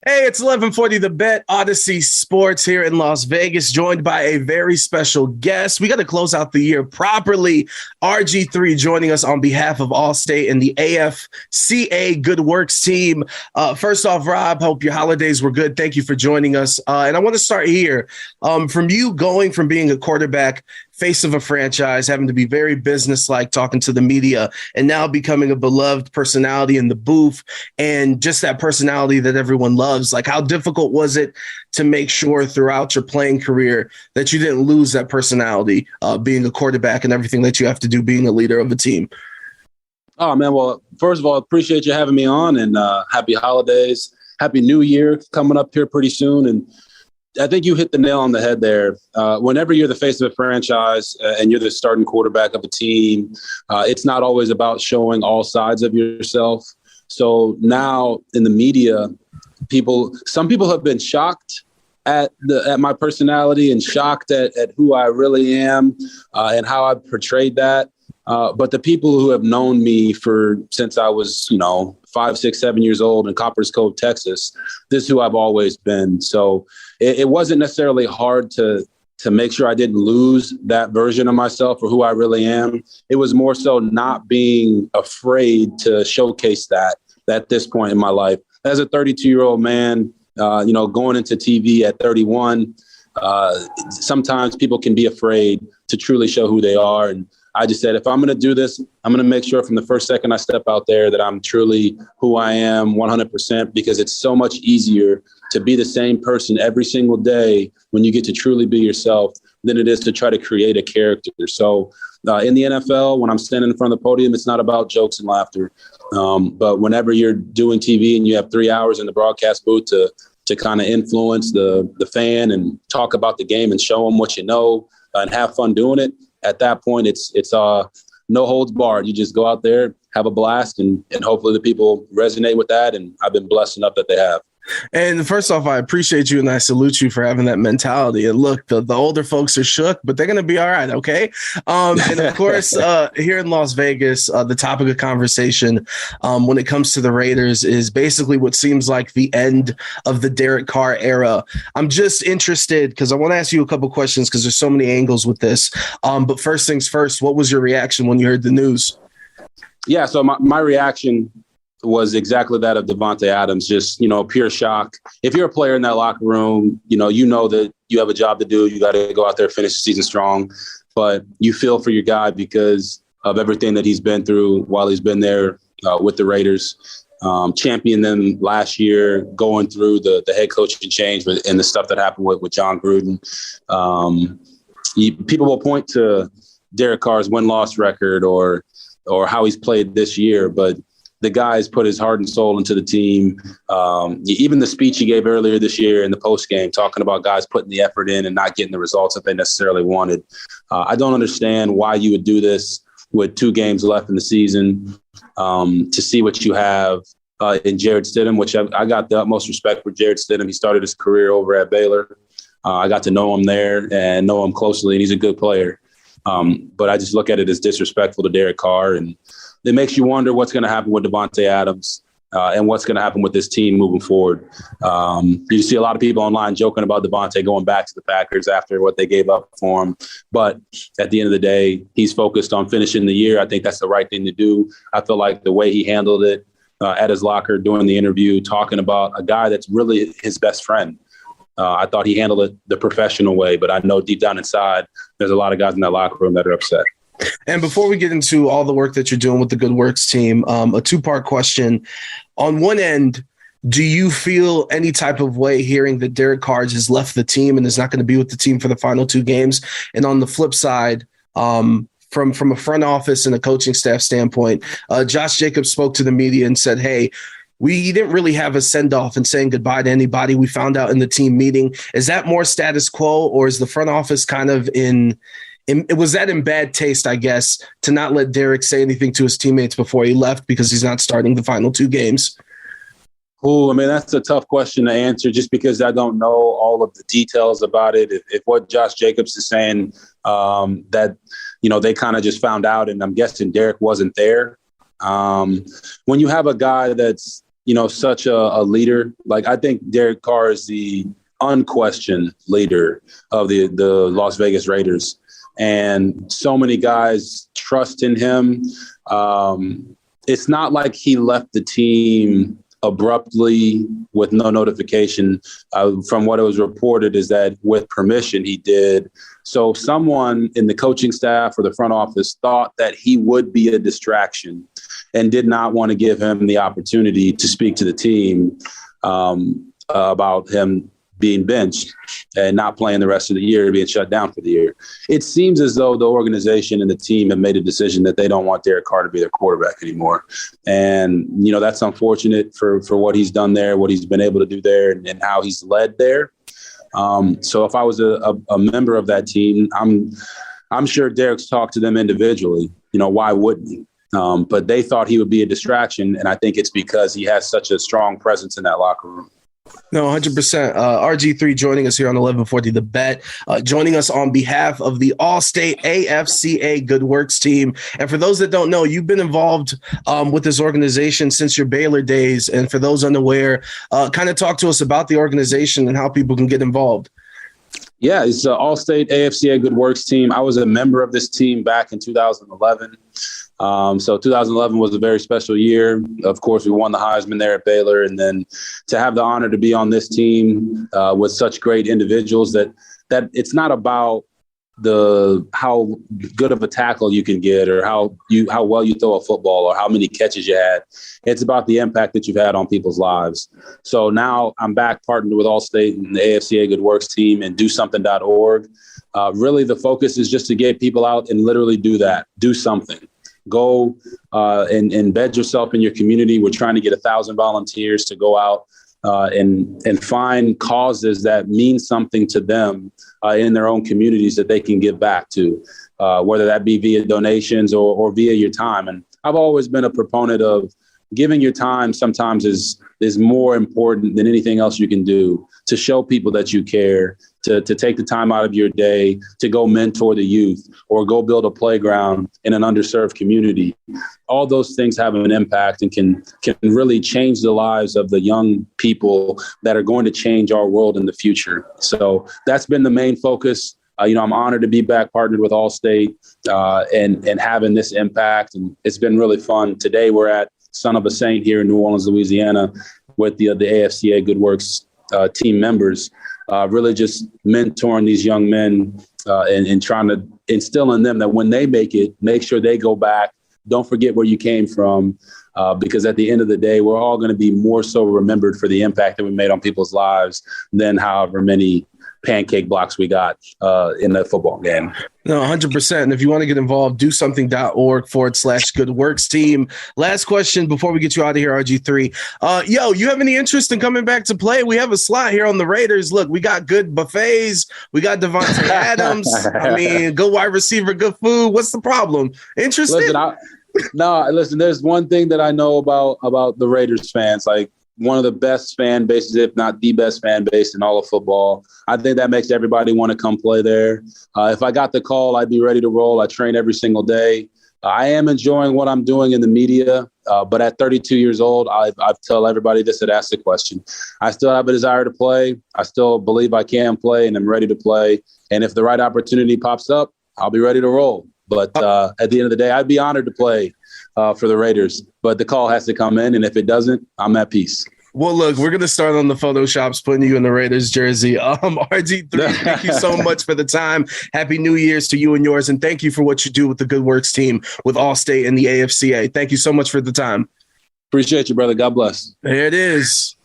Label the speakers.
Speaker 1: Hey, it's 1140 The Bet, Odyssey Sports here in Las Vegas, joined by a very special guest. We got to close out the year properly. RG3 joining us on behalf of Allstate and the AFCA Good Works team. First off, Rob, hope your holidays were good. Thank you for joining us. And I want to start here. From you going from being a quarterback, face of a franchise, having to be very businesslike, talking to the media, and now becoming a beloved personality in the booth and just that personality that everyone loves. Like, how difficult was it to make sure throughout your playing career that you didn't lose that personality, being a quarterback and everything that you have to do being a leader of a team?
Speaker 2: Oh, man. Well, first of all, appreciate you having me on, and happy holidays. Happy New Year coming up here pretty soon. And I think you hit the nail on the head there. Whenever you're the face of a franchise and you're the starting quarterback of a team, it's not always about showing all sides of yourself. So now in the media, some people have been shocked at my personality and shocked at who I really am and how I portrayed that. But the people who have known me since I was, 5, 6, 7 years old in Coppers Cove, Texas, this is who I've always been. So it wasn't necessarily hard to make sure I didn't lose that version of myself or who I really am. It was more so not being afraid to showcase that at this point in my life. As a 32-year-old man, going into TV at 31, sometimes people can be afraid to truly show who they are. And I just said, if I'm going to do this, I'm going to make sure from the first second I step out there that I'm truly who I am 100%, because it's so much easier to be the same person every single day when you get to truly be yourself than it is to try to create a character. So in the NFL, when I'm standing in front of the podium, it's not about jokes and laughter. But whenever you're doing TV and you have 3 hours in the broadcast booth to kind of influence the fan and talk about the game and show them what you know and have fun doing it, at that point, it's no holds barred. You just go out there, have a blast, and hopefully the people resonate with that. And I've been blessed enough that they have.
Speaker 1: And first off, I appreciate you and I salute you for having that mentality. And look, the older folks are shook, but they're going to be all right. Okay. And of course, here in Las Vegas, the topic of conversation when it comes to the Raiders is basically what seems like the end of the Derek Carr era. I'm just interested because I want to ask you a couple questions because there's so many angles with this. But first things first, what was your reaction when you heard the news?
Speaker 2: Yeah. So my reaction was exactly that of Davante Adams, just, pure shock. If you're a player in that locker room, you know that you have a job to do. You got to go out there, finish the season strong. But you feel for your guy because of everything that he's been through while he's been there with the Raiders. Championed them last year, going through the head coaching change and the stuff that happened with John Gruden. People will point to Derek Carr's win-loss record or how he's played this year, but the guy's put his heart and soul into the team. Even the speech he gave earlier this year in the postgame, talking about guys putting the effort in and not getting the results that they necessarily wanted. I don't understand why you would do this with 2 games left in the season to see what you have in Jarrett Stidham, which I got the utmost respect for Jarrett Stidham. He started his career over at Baylor. I got to know him there and know him closely, and he's a good player. But I just look at it as disrespectful to Derek Carr, and it makes you wonder what's going to happen with Davante Adams and what's going to happen with this team moving forward. You see a lot of people online joking about Davante going back to the Packers after what they gave up for him. But at the end of the day, he's focused on finishing the year. I think that's the right thing to do. I feel like the way he handled it at his locker during the interview, talking about a guy that's really his best friend. I thought he handled it the professional way, but I know deep down inside, there's a lot of guys in that locker room that are upset.
Speaker 1: And before we get into all the work that you're doing with the Good Works team, a 2-part question. On one end, do you feel any type of way hearing that Derek Carr has left the team and is not going to be with the team for the final 2 games? And on the flip side, from a front office and a coaching staff standpoint, Josh Jacobs spoke to the media and said, hey, we didn't really have a send-off and saying goodbye to anybody. We found out in the team meeting. Is that more status quo, or is the front office kind of was that in bad taste, I guess, to not let Derek say anything to his teammates before he left because he's not starting the final 2 games?
Speaker 2: Oh, I mean, that's a tough question to answer just because I don't know all of the details about it. If what Josh Jacobs is saying that, they kind of just found out, and I'm guessing Derek wasn't there. When you have a guy that's, such a leader. Like, I think Derek Carr is the unquestioned leader of the Las Vegas Raiders. And so many guys trust in him. It's not like he left the team abruptly with no notification. From what it was reported is that with permission he did. So someone in the coaching staff or the front office thought that he would be a distraction and did not want to give him the opportunity to speak to the team about him being benched and not playing the rest of the year, being shut down for the year. It seems as though the organization and the team have made a decision that they don't want Derek Carr to be their quarterback anymore. And, that's unfortunate for what he's done there, what he's been able to do there, and how he's led there. So if I was a member of that team, I'm sure Derek's talked to them individually. Why wouldn't he? But they thought he would be a distraction, and I think it's because he has such a strong presence in that locker room.
Speaker 1: No, 100%. RG3 joining us here on 1140 The Bet, joining us on behalf of the All-State AFCA Good Works team. And for those that don't know, you've been involved with this organization since your Baylor days. And for those unaware, kind of talk to us about the organization and how people can get involved.
Speaker 2: Yeah, it's the All-State AFCA Good Works team. I was a member of this team back in 2011. So 2011 was a very special year. Of course, we won the Heisman there at Baylor. And then to have the honor to be on this team with such great individuals that it's not about how good of a tackle you can get or how well you throw a football or how many catches you had. It's about the impact that you've had on people's lives. So now I'm back partnered with Allstate and the AFCA Good Works team and DoSomething.org. Really, the focus is just to get people out and literally do that. Do something. Go and embed yourself in your community. We're trying to get 1,000 volunteers to go out and find causes that mean something to them in their own communities that they can give back to, whether that be via donations or via your time. And I've always been a proponent of giving your time sometimes is more important than anything else you can do to show people that you care, to take the time out of your day to go mentor the youth or go build a playground in an underserved community. All those things have an impact and can really change the lives of the young people that are going to change our world in the future. So that's been the main focus. I'm honored to be back partnered with Allstate and having this impact. And it's been really fun. Today we're at Son of a Saint here in New Orleans, Louisiana, with the AFCA Good Works team members, really just mentoring these young men and trying to instill in them that when they make it, make sure they go back. Don't forget where you came from, because at the end of the day, we're all going to be more so remembered for the impact that we made on people's lives than however many pancake blocks we got in the football game.
Speaker 1: No, 100%. And if you want to get involved, DoSomething.org/Good Works team. Last question before we get you out of here, RG3. You have any interest in coming back to play? We have a slot here on the Raiders. Look, we got good buffets. We got Devontae Adams. I mean, good wide receiver, good food. What's the problem? Interested?
Speaker 2: Listen, there's one thing that I know about the Raiders fans. Like, one of the best fan bases, if not the best fan base in all of football. I think that makes everybody want to come play there. If I got the call, I'd be ready to roll. I train every single day. I am enjoying what I'm doing in the media, but at 32 years old, I tell everybody this that asks the question. I still have a desire to play. I still believe I can play, and I'm ready to play. And if the right opportunity pops up, I'll be ready to roll. But at the end of the day, I'd be honored to play for the Raiders, but the call has to come in. And if it doesn't, I'm at peace.
Speaker 1: Well, look, we're going to start on the Photoshops putting you in the Raiders jersey. RG3, thank you so much for the time. Happy New Year's to you and yours. And thank you for what you do with the Good Works team with Allstate and the AFCA. Thank you so much for the time.
Speaker 2: Appreciate you, brother. God bless.
Speaker 1: There it is.